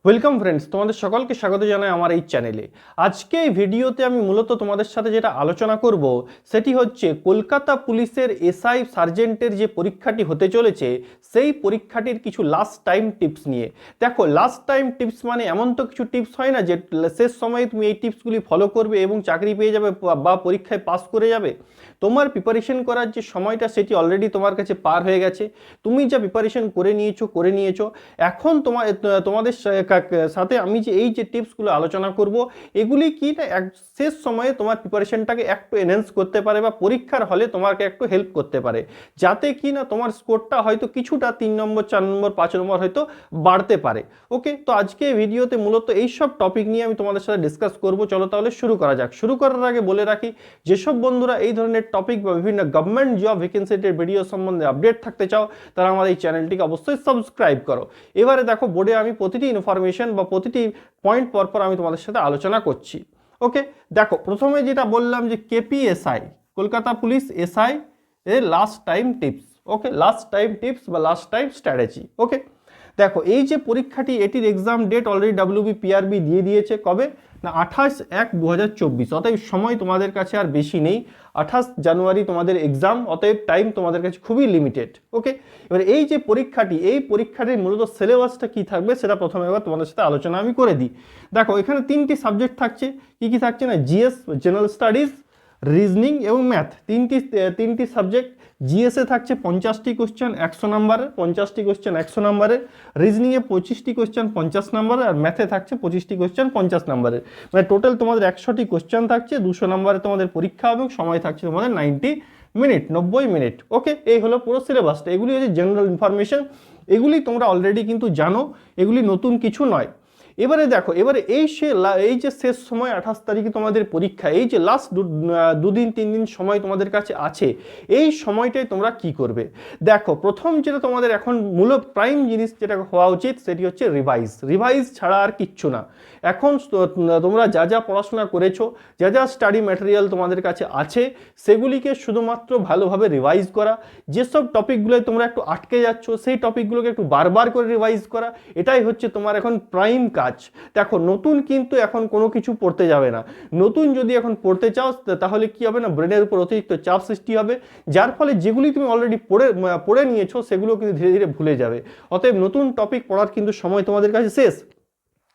Welcome friends, তোমাদের সকলকে স্বাগত জানাই আমার এই চ্যানেলে। আজকে এই ভিডিওতে আমি মূলত তোমাদের সাথে যেটা আলোচনা করব সেটি হচ্ছে কলকাতা পুলিশের এসআই সার্জেন্টের যে পরীক্ষাটি হতে চলেছে সেই পরীক্ষাটির কিছু লাস্ট টাইম টিপস নিয়ে। দেখো, লাস্ট টাইম টিপস মানে এমন তো কিছু টিপস হয় না যে শেষ সময়ে তুমি এই টিপসগুলি ফলো করবে এবং চাকরি পেয়ে যাবে বা পরীক্ষায় পাস করে যাবে। তোমার প্রিপারেশন করার যে সময়টা সেটি অলরেডি তোমার কাছে পার হয়ে গেছে। তুমি যা প্রিপারেশন করে নিয়েছো। এখন তোমাদের সাথে আমি যে এই যে টিপসগুলো আলোচনা করব, এগুলি কি না শেষ সময়ে তোমার প্রিপারেশনটাকে একটু এনহ্যান্স করতে পারে বা পরীক্ষার হলে তোমাকে একটু হেল্প করতে পারে, যাতে কি না তোমার স্কোরটা হয়তো কিছুটা 3 নম্বর 4 নম্বর 5 নম্বর হয়তো বাড়তে পারে। ওকে, তো আজকে ভিডিওতে মূলত এইসব টপিক নিয়ে আমি তোমাদের সাথে ডিসকাস করব। চলো তাহলে শুরু করা যাক। শুরু করার আগে বলে রাখি, যেসব বন্ধুরা এই ধরনের টপিক বা বিভিন্ন গভর্নমেন্ট জব ভ্যাকেন্সির ভিডিও সম্বন্ধে আপডেট থাকতে চাও, তারা আমাদের এই চ্যানেলটিকে অবশ্যই সাবস্ক্রাইব করো। এবারে দেখো, বোর্ডে আমি প্রতিটি ইনফরমেশন বা প্রতিটি পয়েন্ট পরপর আমি তোমাদের সাথে আলোচনা করছি। ওকে, দেখো, প্রথমে যেটা বললাম যে কেপিএসআই, কলকাতা পুলিশ এসআই এর লাস্ট টাইম টিপস। ওকে, লাস্ট টাইম টিপস বা লাস্ট টাইম স্ট্র্যাটেজি। ওকে, দেখো, এই যে পরীক্ষাটি, এটির এক্সাম ডেট অলরেডি WBPRB দিয়ে দিয়েছে। কবে না, 28/1/2024। অতএব সময় তোমাদের কাছে আর বেশি নেই। 28 জানুয়ারি তোমাদের এক্সাম, অতএব টাইম তোমাদের কাছে খুবই লিমিটেড। ওকে, এবার এই যে পরীক্ষাটি, এই পরীক্ষাটির মূলত সিলেবাসটা কি থাকবে সেটা প্রথমে এবার তোমাদের সাথে আলোচনা আমি করে দিই। দেখো, এখানে 3টি সাবজেক্ট থাকছে। কি কি থাকছে না, জিএস, জেনারেল স্টাডিজ, রিজনিং এবং ম্যাথ। তিনটি সাবজেক্ট। জিএসে থাকছে 50টি কোশ্চেন 100 নম্বরের, 50টি কোশ্চেন 100 নম্বরের। রিজনিংয়ে 25টি কোশ্চেন 50 নম্বরের, আর ম্যাথে থাকছে 25টি কোশ্চেন 50 নম্বরের। মানে টোটাল তোমাদের 100টি কোশ্চেন থাকছে, 200 নম্বরে তোমাদের পরীক্ষা এবং সময় থাকছে তোমাদের 90 মিনিট, 90 মিনিট। ওকে, এই হলো পুরো সিলেবাসটা। এগুলি হচ্ছে জেনারেল ইনফরমেশন, এগুলি তোমরা অলরেডি কিন্তু জানো, এগুলি নতুন কিছু নয়। এবারে দেখো, এবারে এই যে শেষ সময় 28 তারিখে তোমাদের পরীক্ষা, এই যে লাস্ট 2-3 দিন সময় তোমাদের কাছে আছে, এই সময়টায় তোমরা কি করবে। দেখো, প্রথম যেটা তোমাদের এখন মূলত প্রাইম জিনিস যেটা হওয়া উচিত সেটি হচ্ছে রিভাইজ ছাড়া আর কিচ্ছু না। এখন তোমরা যা যা পড়াশোনা করেছো, যা যা স্টাডি ম্যাটেরিয়াল তোমাদের কাছে আছে, সেগুলিকে শুধুমাত্র ভালোভাবে রিভাইজ করা। যেসব টপিকগুলোয় তোমরা একটু আটকে যাচ্ছ, সেই টপিকগুলোকে একটু বারবার করে রিভাইজ করা, এটাই হচ্ছে তোমার এখন প্রাইম কাজ। দেখো, নতুন কিন্তু এখন কোনো কিছু পড়তে যাবে না। নতুন যদি এখন পড়তে চাও, তাহলে কি হবে না, ব্রেনের উপর অতিরিক্ত চাপ সৃষ্টি হবে, যার ফলে যেগুলি তুমি অলরেডি পড়ে নিয়েছো সেগুলো কিন্তু ধীরে ধীরে ভুলে যাবে। অতএব নতুন টপিক পড়ার কিন্তু সময় তোমাদের কাছে শেষ।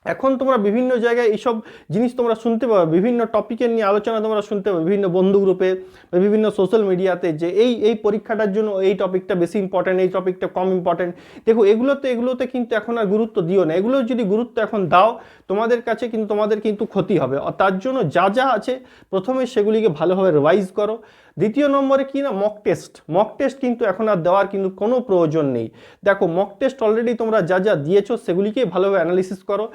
এখন তোমরা বিভিন্ন জায়গায় এইসব জিনিস তোমরা শুনতে পাবে, বিভিন্ন টপিকের নিয়ে আলোচনা তোমরা শুনতে পাবে বিভিন্ন বন্ধু গ্রুপে বা বিভিন্ন সোশ্যাল মিডিয়াতে, যে এই পরীক্ষাটার জন্য এই টপিকটা বেশি ইম্পর্টেন্ট, এই টপিকটা কম ইম্পর্টেন্ট। দেখো, এগুলোতে কিন্তু এখন আর গুরুত্ব দিও না। এগুলো যদি গুরুত্ব এখন দাও, তোমাদের কিন্তু ক্ষতি হবে। আর তার জন্য যা যা আছে প্রথমে সেগুলিকে ভালোভাবে রিভাইজ করো। দ্বিতীয় নম্বরে কি না, মক টেস্ট কিন্তু এখন আর দেওয়ার কিন্তু কোনো প্রয়োজন নেই। দেখো, মক টেস্ট অলরেডি তোমরা যা যা দিয়েছো সেগুলিকে ভালোভাবে অ্যানালিসিস করো।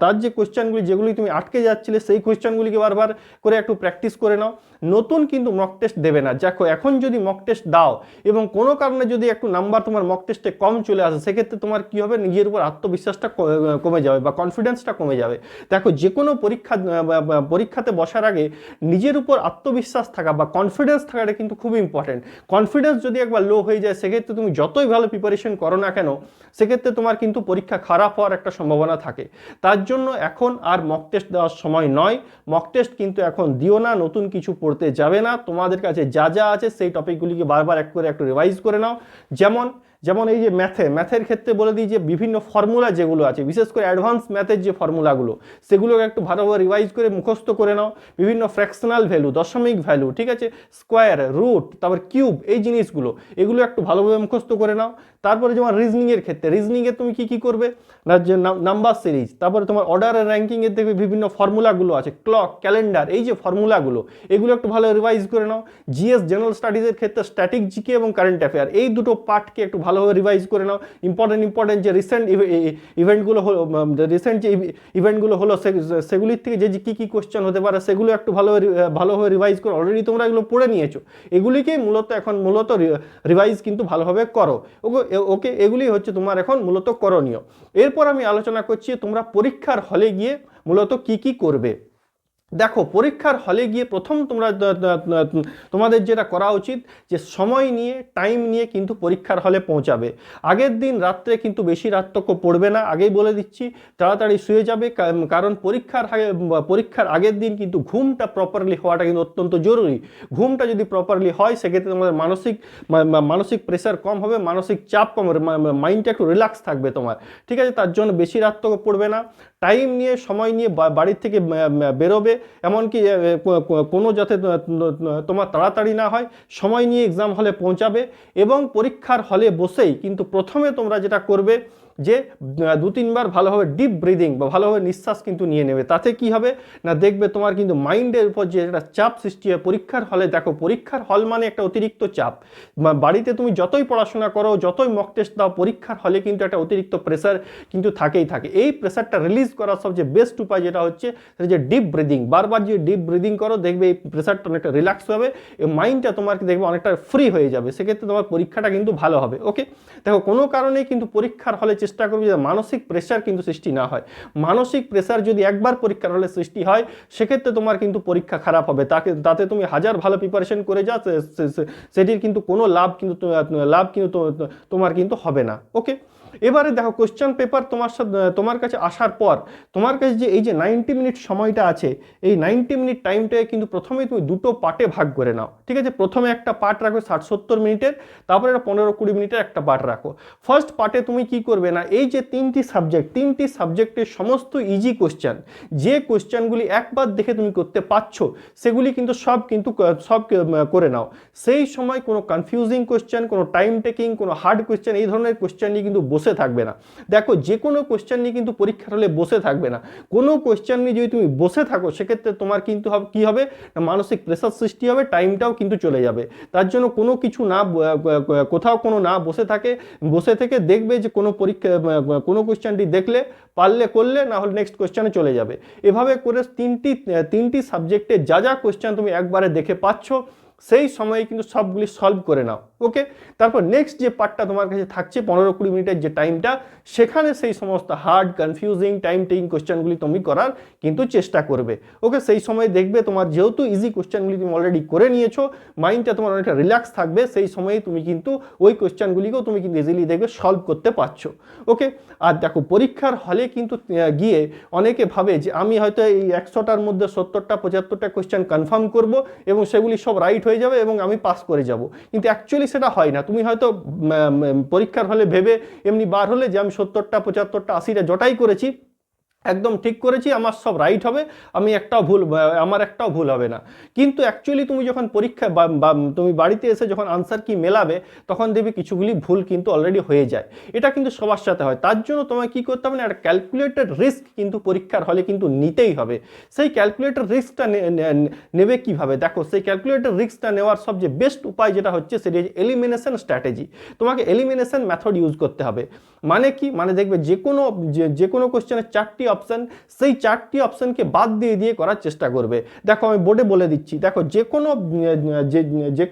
তার যে কোয়েশ্চেনগুলি যেগুলি তুমি আটকে যাচ্ছিলে, সেই কোয়েশ্চেনগুলিকে বারবার করে একটু প্র্যাকটিস করে নাও। নতুন কিন্তু মক টেস্ট দেবে না। দেখো, এখন যদি মক টেস্ট দাও এবং কোনো কারণে যদি একটু নাম্বার তোমার মক টেস্টে কম চলে আসে, সেক্ষেত্রে তোমার কি হবে, নিজের উপর আত্মবিশ্বাসটা কমে যাবে বা কনফিডেন্সটা কমে যাবে। দেখো, যে কোনো পরীক্ষাতে বসার আগে নিজের উপর আত্মবিশ্বাস থাকা বা কনফিডেন্স থাকাটা কিন্তু খুব ইম্পর্টেন্ট। কনফিডেন্স যদি একবার লো হয়ে যায়, সেক্ষেত্রে তুমি যতই ভালো প্রিপারেশন করো না কেন, সেক্ষেত্রে তোমার কিন্তু পরীক্ষা খারাপ হওয়ার একটা সম্ভাবনা থাকে। তার জন্য এখন আর মক টেস্ট দেওয়ার সময় নয়। মক টেস্ট কিন্তু এখন দিও না, নতুন কিছু পড়তে যাবে না। তোমাদের কাছে যা যা আছে সেই টপিকগুলিকে বারবার একটু রিভাইজ করে নাও। যেমন এই যে ম্যাথের ক্ষেত্রে বলে দিই যে বিভিন্ন ফর্মুলা যেগুলো আছে, বিশেষ করে অ্যাডভান্স ম্যাথের যে ফর্মুলাগুলো, সেগুলোকে একটু ভালোভাবে রিভাইজ করে মুখস্থ করে নাও। বিভিন্ন ফ্র্যাকশনাল ভ্যালু, দশমিক ভ্যালু, ঠিক আছে, স্কোয়ার, রুট, তারপর কিউব, এই জিনিসগুলো এগুলো একটু ভালোভাবে মুখস্থ করে নাও। তারপরে যেমন রিজনিংয়ের ক্ষেত্রে, রিজনিংয়ে তুমি কি করবে না, যে নাম্বার সিরিজ, তারপরে তোমার অর্ডার র্যাঙ্কিংয়ের দেখবে বিভিন্ন ফর্মুলাগুলো আছে, ক্লক, ক্যালেন্ডার, এই যে ফর্মুলাগুলো, এগুলো একটু ভালো রিভাইজ করে নাও। জিএস, জেনারেল স্টাডিজের ক্ষেত্রে স্ট্যাটিক জিকে এবং কারেন্ট অ্যাফেয়ার, এই দুটো পার্টকে একটু ভালোভাবে রিভাইজ করে নাও। ইম্পর্টেন্ট যে রিসেন্ট ইভেন্টগুলো হলো সেগুলির থেকে যে কী কোশ্চেন হতে পারে সেগুলো একটু ভালোভাবে রিভাইজ করো। অলরেডি তোমরা এগুলো পড়ে নিয়েছো, এগুলিকেই মূলত রিভাইজ কিন্তু ভালোভাবে করো। ওকে, এগুলি হচ্ছে তোমার এখন মূলত করণীয়। এরপর আমি আলোচনা করছি তোমরা পরীক্ষার হলে গিয়ে মূলত কি করবে। দেখো পরীক্ষার হলে গিয়ে প্রথম তোমাদের যেটা করা উচিত যে সময় নিয়ে টাইম নিয়ে কিন্তু পরীক্ষার হলে পৌঁছাবে। আগের দিন রাত্রে কিন্তু বেশি রাত্রক পড়বে না, আগেই বলে দিচ্ছি, তাড়াতাড়ি শুয়ে যাবে, কারণ পরীক্ষার আগের দিন কিন্তু ঘুমটা প্রপারলি হওয়াটা কিন্তু অত্যন্ত জরুরি। ঘুমটা যদি প্রপারলি হয় সেক্ষেত্রে তোমাদের মানসিক প্রেশার কম হবে, মানসিক চাপ কম হবে, মাইন্ডটা একটু রিল্যাক্স থাকবে তোমার, ঠিক আছে। তার জন্য বেশি রাত্রক পড়বে না, টাইম নিয়ে সময় নিয়ে বাড়ির থেকে বেরোবে, এমনকি কোনো যাতে তোমার তাড়াতাড়ি না হয়, সময় নিয়ে এক্সাম হলে পৌঁছাবে। এবং পরীক্ষার হলে বসেই কিন্তু প্রথমে তোমরা যেটা করবে যে 2-3 বার ভালোভাবে ডিপ ব্রিদিং বা ভালোভাবে নিঃশ্বাস কিন্তু নিয়ে নেবে। তাতে কি হবে না, দেখবে তোমার কিন্তু মাইন্ডের উপর যে একটা চাপ সৃষ্টি হয় পরীক্ষার হলে। দেখো পরীক্ষার হল মানে একটা অতিরিক্ত চাপ। বাড়িতে তুমি যতই পড়াশোনা করো, যতই মক টেস্ট দাও, পরীক্ষার হলে কিন্তু একটা অতিরিক্ত প্রেশার কিন্তু থাকেই থাকে। এই প্রেশারটা রিলিজ করার সবচেয়ে বেস্ট উপায় যেটা হচ্ছে সেটা যে ডিপ ব্রিদিং। বারবার যে ডিপ ব্রিদিং করো দেখবে এই প্রেশারটা অনেকটা রিল্যাক্স হবে, এই মাইন্ডটা তোমার দেখবে অনেকটা ফ্রি হয়ে যাবে, সেক্ষেত্রে তোমার পরীক্ষাটা কিন্তু ভালো হবে। ওকে, দেখো কোনো কারণেই কিন্তু পরীক্ষার হলে চেষ্টা করবে যে মানসিক প্রেশার কিন্তু সৃষ্টি না হয়। মানসিক প্রেশার যদি একবার পরীক্ষার হলে সৃষ্টি হয় সেক্ষেত্রে তোমার কিন্তু পরীক্ষা খারাপ হবে। তাতে তুমি হাজার ভালো প্রিপারেশন করে যাও, সেটির কিন্তু কোনো লাভ কিন্তু তোমার কিন্তু হবে না। ওকে, এবারে দেখো কোশ্চেন পেপার তোমার কাছে আসার পর তোমার কাছে যে এই যে 90 মিনিট সময়টা আছে, এই 90 মিনিট টাইমটাকে কিন্তু প্রথমেই তুমি দুটো পার্টে ভাগ করে নাও, ঠিক আছে। প্রথমে একটা পার্ট রাখো 60-70 মিনিটের, তারপরে 15-20 মিনিটের একটা পার্ট রাখো। ফার্স্ট পার্টে তুমি কি করবে না, এই যে তিনটি সাবজেক্টের সমস্ত ইজি কোশ্চেন, যে কোশ্চেনগুলি একবার দেখে তুমি করতে পারছো সেগুলি কিন্তু সব করে নাও। সেই সময় কোনো কনফিউজিং কোশ্চেন, কোনো টাইম টেকিং, কোনো হার্ড কোশ্চেন, এই ধরনের কোশ্চেন নিয়ে কিন্তু বসে থাকবে না। দেখো যে কোনো কোশ্চেন নিয়ে কিন্তু পরীক্ষার হলে বসে থাকবে না। কোনো কোশ্চেন নিয়ে যদি তুমি বসে থাকো সেক্ষেত্রে তোমার কিন্তু কি হবে না, মানসিক প্রেশার সৃষ্টি হবে, টাইমটাও কিন্তু চলে যাবে। তার জন্য কোনো কিছু না, কোথাও কোনো না বসে থেকে দেখবে যে কোনো কোশ্চেনটি দেখলে পারলে করলে, না হলে নেক্সট কোশ্চেনে চলে যাবে। এভাবে করে তিনটি সাবজেক্টে যা কোশ্চেন তুমি একবারে দেখে পাচ্ছ সেই সময়ে কিন্তু সবগুলি সলভ করে নাও। ওকে, তারপর নেক্সট যে পার্টটা তোমার কাছে থাকছে 15-20 মিনিটের যে টাইমটা, সেখানে সেই সমস্ত হার্ড কনফিউজিং টাইম টেকিং কোশ্চেনগুলি তুমি করার কিন্তু চেষ্টা করবে। ওকে, সেই সময় দেখবে তোমার যেহেতু ইজি কোশ্চেনগুলি তুমি অলরেডি করে নিয়েছো, মাইন্ডটা তোমার অনেকটা রিল্যাক্স থাকবে, সেই সময়ে তুমি কিন্তু ওই কোশ্চেনগুলিকেও তুমি কিন্তু ইজিলি দেখবে সলভ করতে পারছো। ওকে, আর দেখো পরীক্ষার হলে কিন্তু গিয়ে অনেকে ভাবে যে আমি হয়তো এই 100টার মধ্যে 70টা-75টা কোশ্চেন কনফার্ম করব এবং সেগুলি সব রাইট হয়ে যাবে এবং আমি পাস করে যাব, কিন্তু অ্যাকচুয়ালি সেটা হয় না। তুমি হয়তো পরীক্ষার হলে ভেবে এমনি বার হলে যে আমি 70টা 75টা 80টা যটাই করেছি একদম ঠিক করেছি, আমার সব রাইট হবে, আমার একটাও ভুল হবে না। কিন্তু অ্যাকচুয়ালি তুমি যখন পরীক্ষা তুমি বাড়িতে এসে যখন আনসার কি মেলাবে তখন দেখবে কিছুগুলি ভুল কিন্তু অলরেডি হয়ে যায়। এটা কিন্তু সবার সাথে হয়। তার জন্য তোমায় কি করতে হবে না, একটা ক্যালকুলেটেড রিস্ক কিন্তু পরীক্ষার হলে কিন্তু নিতেই হবে। সেই ক্যালকুলেটেড রিস্কটা নেবে কিভাবে, দেখো সেই ক্যালকুলেটেড রিস্কটা নেওয়ার সবচেয়ে বেস্ট উপায় যেটা হচ্ছে সেটি এলিমিনেশন স্ট্র্যাটেজি। তোমাকে এলিমিনেশন মেথড ইউজ করতে হবে। মানে কি, মানে দেখবে যে কোনো কোশ্চেনের 4টি অপশন, সেই 4টি অপশনকে বাদ দিয়ে করার চেষ্টা করবে। দেখো আমি বোর্ডে বলে দিচ্ছি, দেখো যে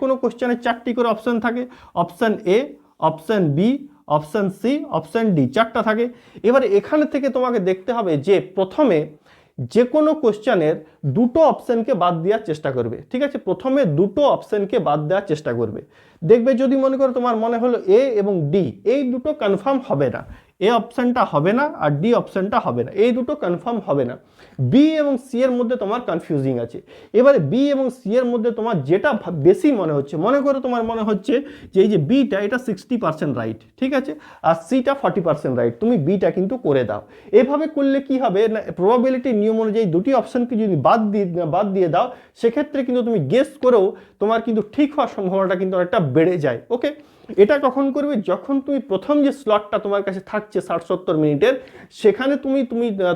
কোনো কোশ্চেনের 4টি করে অপশন থাকে, option A, option B, option C, option D, 4টা থাকে। এবার এখানে থেকে তোমাকে দেখতে হবে যে প্রথমে যে কোনো কোশ্চেনের দুটো অপশনকে বাদ দেওয়ার চেষ্টা করবে, ঠিক আছে। প্রথমে দুটো অপশনকে বাদ দেওয়ার চেষ্টা করবে। দেখবে যদি মনে করো তোমার মনে হলো এ এবং ডি এই দুটো কনফার্ম হবে না, এ অপশনটা হবে না আর ডি অপশনটা হবে না, এই দুটো কনফার্ম হবে না, বি এবং সি এর মধ্যে তোমার কনফিউজিং আছে। এবারে বি এবং সি এর মধ্যে তোমার যেটা বেশি মনে হচ্ছে, মনে করো তোমার মনে হচ্ছে যে এই যে বিটা এটা 60% রাইট, ঠিক আছে, আর সিটা 40% রাইট, তুমি বিটা কিন্তু করে দাও। এভাবে করলে কি হবে না, প্রবাবিলিটি নিয়ম অনুযায়ী দুটি অপশনকে যদি বাদ দিয়ে দাও সেক্ষেত্রে কিন্তু তুমি গেস করেও তোমার কিন্তু ঠিক হওয়ার সম্ভাবনাটা কিন্তু অনেকটা বেড়ে যায়। ওকে, এটা কখন করবে, যখন তুমি প্রথম যে স্লটটা তোমার কাছে থাকছে 60-70 মিনিটের, সেখানে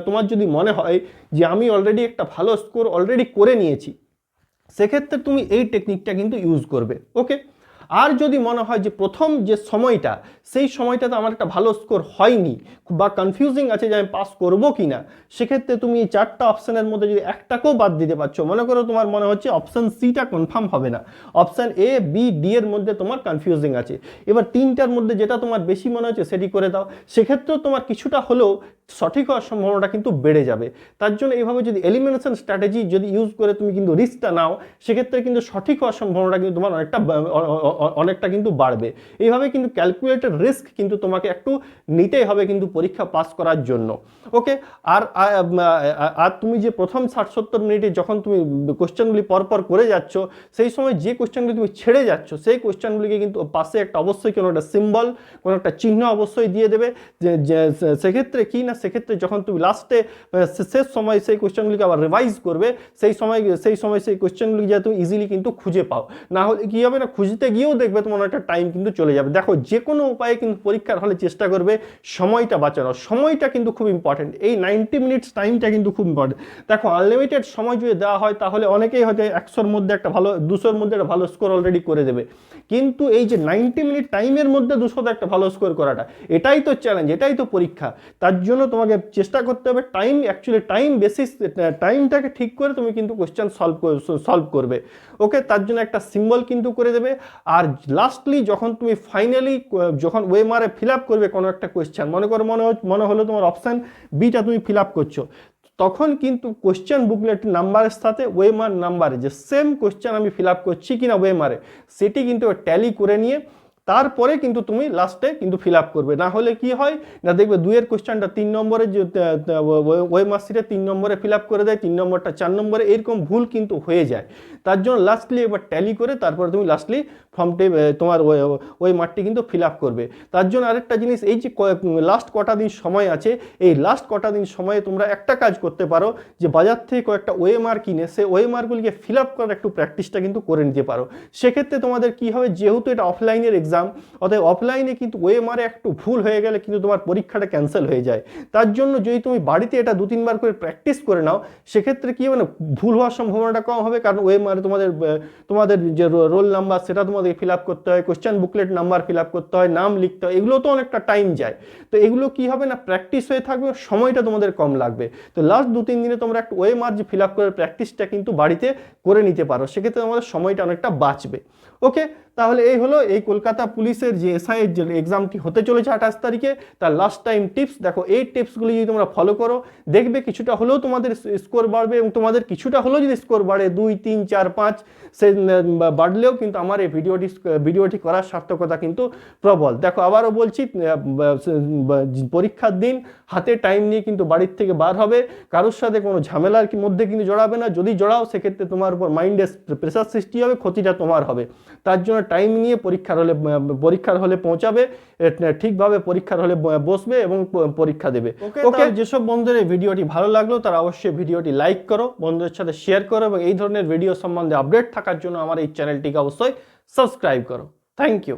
তোমার যদি মনে হয় যে আমি অলরেডি একটা ভালো স্কোর অলরেডি করে নিয়েছি, সেক্ষেত্রে তুমি এই টেকনিকটা কিন্তু ইউজ করবে। ওকে, আর যদি মনে হয় যে প্রথম যে সময়টা সেই সময়টাতে আমার একটা ভালো স্কোর হয়নি বা কনফিউজিং আছে যে আমি পাস করবো কি না, সেক্ষেত্রে তুমি এই 4টা অপশানের মধ্যে যদি একটাকেও বাদ দিতে পারছো, মনে করো তোমার মনে হচ্ছে অপশান সিটা কনফার্ম হবে না, অপশান এ বি ডি এর মধ্যে তোমার কনফিউজিং আছে, এবার 3টার মধ্যে যেটা তোমার বেশি মনে হচ্ছে সেটি করে দাও, সেক্ষেত্রেও তোমার কিছুটা হলেও সঠিক হওয়ার সম্ভাবনাটা কিন্তু বেড়ে যাবে। তার জন্য এইভাবে যদি এলিমিনেশন স্ট্র্যাটেজি যদি ইউজ করে তুমি কিন্তু রিস্কটা নাও, সেক্ষেত্রে কিন্তু সঠিক হওয়ার সম্ভাবনাটা কিন্তু তোমার অনেকটা কিন্তু বাড়বে। এইভাবে কিন্তু ক্যালকুলেটেড রিস্ক কিন্তু তোমাকে একটু নিতেই হবে কিন্তু পরীক্ষা পাস করার জন্য। ওকে, আর তুমি যে প্রথম 60-70 মিনিটে যখন তুমি কোশ্চেনগুলি পরপর করে যাচ্ছ, সেই সময় যে কোশ্চেনগুলি তুমি ছেড়ে যাচ্ছ সেই কোশ্চেনগুলিকে কিন্তু পাশে একটা অবশ্যই কোনো একটা সিম্বল, কোনো একটা চিহ্ন অবশ্যই দিয়ে দেবে, যে সেক্ষেত্রে কি না, সেক্ষেত্রে যখন তুমি লাস্টে শেষ সময় সেই কোশ্চেনগুলিকে আবার রিভাইজ করবে, সেই সময় সেই কোশ্চেনগুলি যাতে তুমি ইজিলি কিন্তু খুঁজে পাও। না হলে কী হবে না, খুঁজতে গিয়েও দেখবে তোমার একটা টাইম কিন্তু চলে যাবে। দেখো, যে কোনো উপায়ে কিন্তু পরীক্ষার হলে চেষ্টা করবে সময়টা বাঁচানো, সময়টা কিন্তু খুব ইম্পর্টেন্ট। এই 90 মিনিটস টাইমটা কিন্তু খুব ইম্পর্টেন্ট। দেখো, আনলিমিটেড সময় যদি দেওয়া হয় তাহলে অনেকেই হয়তো 100-র মধ্যে একটা ভালো, 200-র মধ্যে একটা ভালো স্কোর অলরেডি করে দেবে, কিন্তু এই যে 90 মিনিট টাইমের মধ্যে 200তে একটা ভালো স্কোর করাটা, এটাই তো চ্যালেঞ্জ, এটাই তো পরীক্ষা। তার জন্য তোমাকে চেষ্টা করতে হবে টাইম বেসিস, টাইমটাকে ঠিক করে তুমি কিন্তু কোশ্চেন সলভ করবে। ওকে, তার জন্য একটা সিম্বল কিন্তু করে দেবে। আর লাস্টলি যখন তুমি ফাইনালি যখন ওএমআরে ফিল আপ করবে কোনো একটা কোশ্চেন, মনে হলো তোমার অপশান বিটা তুমি ফিল আপ করছো, তখন কিন্তু কোশ্চেন বুকলেট নাম্বারের সাথে ওএমআর নাম্বারে যে সেম কোশ্চেন আমি ফিল আপ করছি কিনা ওএমআরে, সেটি কিন্তু ট্যালি করে নিয়ে তারপরে কিন্তু তুমি লাস্টে কিন্তু ফিল আপ করবে। না হলে কি হয় না, দেখবে 2-এর কোশ্চেনটা 3 নম্বরে, ওএমআর সিটে 3 নম্বরে ফিল আপ করে দেয়, 3 নম্বরটা 4 নম্বরে, এরকম ভুল কিন্তু হয়ে যায়। তার জন্য লাস্টলি এবার ট্যালি করে তারপরে তুমি লাস্টলি ফর্মটি তোমার ওএমআরটি কিন্তু ফিল আপ করবে। তার জন্য আরেকটা জিনিস, এই যে লাস্ট কটা দিন সময় আছে, এই লাস্ট কটা দিন সময়ে তোমরা একটা কাজ করতে পারো, যে বাজার থেকে কয়েকটা ওএমআর কিনে সে ওএমআরগুলিকে ফিল আপ করার একটু প্র্যাকটিসটা কিন্তু করে নিতে পারো। সেক্ষেত্রে তোমাদের কি হবে, যেহেতু এটা অফলাইনের এক্সাম, অতএব অফলাইনে কিন্তু ওএমআরে একটু ভুল হয়ে গেলে কিন্তু তোমার পরীক্ষাটা ক্যান্সেল হয়ে যায়। তার জন্য যদি তুমি বাড়িতে এটা 2-3 বার করে প্র্যাকটিস করে নাও, সেক্ষেত্রে কি হবে না, ভুল হওয়ার সম্ভাবনাটা কম হবে। কারণ ওএমআরে তোমাদের যে রোল নাম্বার সেটা তোমাদের ফিল আপ করতে হয়, question booklet number fill up করতে হয়, নাম লিখতে হয়, এগুলো তো অনেকটা টাইম যায়। তো এগুলো কি হবে না, প্র্যাকটিস হয়ে থাকবে, সময়টা তোমাদের কম লাগবে। তো লাস্ট 2-3 দিনে তোমরা একটা ওএমআর যে ফিল আপ করে প্র্যাকটিসটা কিন্তু বাড়িতে করে নিতে পারো, সেক্ষেত্রে তোমাদের সময়টা অনেকটা বাঁচবে। ওকে, তাহলে এই হলো এই কলকাতা পুলিশের যে এসআই এর যে এক্সামটি হতে চলেছে 28 তারিখে, তার লাস্ট টাইম টিপস। দেখো, এই টিপসগুলি যদি তোমরা ফলো করো, দেখবে কিছুটা হলেও তোমাদের স্কোর বাড়বে, এবং তোমাদের কিছুটা হলেও যদি স্কোর বাড়ে 2, 3, 4, 5 সে বাড়লেও কিন্তু আমার এই ভিডিওটি করার সার্থকতা কিন্তু প্রবল। দেখো, আবারও বলছি, পরীক্ষার দিন হাতে টাইম নিয়ে কিন্তু বাড়ির থেকে বার হবে, কারোর সাথে কোনো ঝামেলার মধ্যে কিন্তু জড়াবে না। যদি জড়াও, সেক্ষেত্রে তোমার উপর মাইন্ডে প্রেশার সৃষ্টি হবে, ক্ষতিটা তোমার হবে। তার জন্য টাইম নিয়ে পরীক্ষার হলে পৌঁছাবে, ঠিকভাবে পরীক্ষার হলে বসবে এবং পরীক্ষা দেবে। ওকে, যেসব বন্ধুদের এই ভিডিওটি ভালো লাগলো তারা অবশ্যই ভিডিওটি লাইক করো, বন্ধুদের সাথে শেয়ার করো, এবং এই ধরনের ভিডিও সম্বন্ধে আপডেট থাকার জন্য আমার এই চ্যানেলটিকে অবশ্যই সাবস্ক্রাইব করো। Thank you.